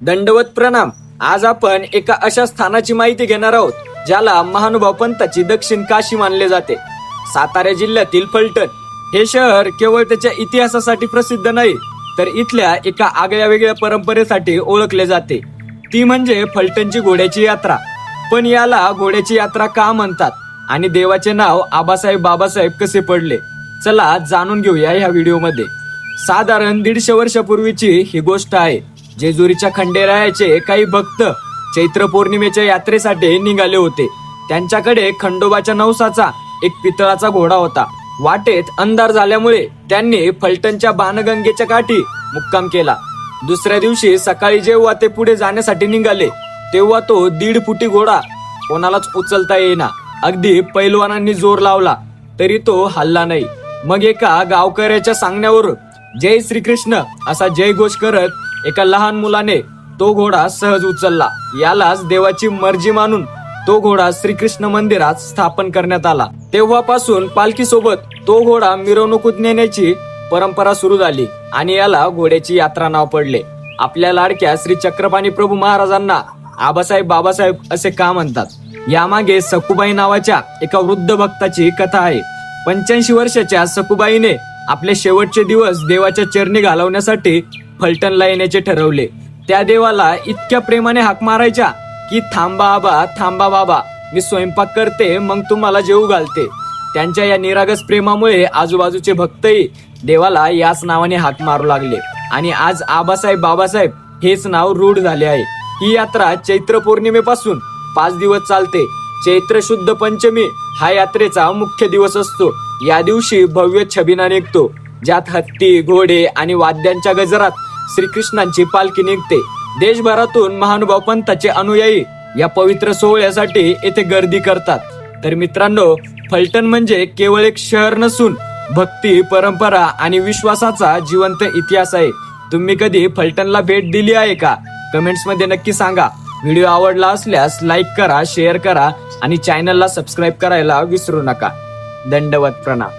दंडवत प्रणाम। आज आपण एका अशा स्थानाची माहिती घेणार आहोत ज्याला महानुभाव पंथाची दक्षिण काशी मानले जाते। सातारा जिल्ह्यातील फलटण हे शहर केवळ त्याच्या इतिहासासाठी प्रसिद्ध नाही तर इथल्या एका आगळ्या वेगळ्या परंपरेसाठी ओळखले जाते, ती म्हणजे फलटणची घोड्याची यात्रा। पण याला घोड्याची यात्रा का म्हणतात आणि देवाचे नाव आबासाहेब बाबासाहेब कसे पडले, चला जाणून घेऊया ह्या व्हिडिओमध्ये। साधारण 150 वर्षापूर्वीची ही गोष्ट आहे। जेजुरीच्या खंडेरायाचे काही भक्त चैत्र पौर्णिमेच्या यात्रेसाठी निघाले होते। त्यांच्याकडे खंडोबाच्या नवसाचा एक पितळाचा घोडा होता। वाटेत अंधार झाल्यामुळे त्यांनी फलटणच्या बाणगंगेच्या काठी मुक्काम केला। दुसऱ्या दिवशी सकाळी जेव्हा ते पुढे जाण्यासाठी निघाले तेव्हा तो 1.5 फुटी घोडा कोणालाच उचलता येईना। अगदी पैलवानांनी जोर लावला तरी तो हलला नाही। मग एका गावकऱ्याच्या सांगण्यावरून जय श्रीकृष्ण असा जयघोष करत एका लहान मुलाने तो घोडा सहज उचलला। यालाच देवाची मर्जी मानून तो घोडा श्रीकृष्ण मंदिरात स्थापन करण्यात आला। तेव्हापासून पालखी सोबत तो घोडा मिरवणुकीत नेण्याची परंपरा सुरू झाली आणि याला घोड्याची यात्रा नाव पडले। आपल्या लाडक्या श्री चक्रपाणी प्रभू महाराजांना आबासाहेब बाबासाहेब असे का म्हणतात, यामागे सखुबाई नावाच्या एका वृद्ध भक्ताची कथा आहे। 85 वर्षाच्या सखुबाईने आपले शेवटचे दिवस देवाच्या चरणी घालवण्यासाठी फलटणला येण्याचे ठरवले। त्या देवाला इतक्या प्रेमाने हाक मारायच्या की थांबा आबा, थांबा बाबा, मी स्वयंपाक करते मग तुम्हाला जेवू घालते। त्यांच्या या निरागस प्रेमामुळे आजूबाजूचे भक्तही देवाला याच नावाने हाक मारू लागले आणि आज आबासाहेब बाबासाहेब हेच नाव रूढ झाले आहे। ही यात्रा चैत्र पौर्णिमेपासून 5 दिवस चालते। चैत्र शुद्ध पंचमी हा यात्रेचा मुख्य दिवस असतो। या दिवशी भव्य छबिना निघतो, ज्यात हत्ती, घोडे आणि वाद्यांच्या गजरात श्रीकृष्णांची पालखी निघते। देशभरातून महानुभाव पंथाचे अनुयायी या पवित्र सोहळ्यासाठी येथे गर्दी करतात। तर मित्रांनो, फलटण म्हणजे केवळ एक शहर नसून भक्ती, परंपरा आणि विश्वासाचा जिवंत इतिहास आहे। तुम्ही कधी फलटणला भेट दिली आहे का? कमेंट्स मध्ये नक्की सांगा। व्हिडिओ आवडला असल्यास लाईक करा, शेअर करा आणि चॅनलला सबस्क्राईब करायला विसरू नका। दंडवत प्रणाम।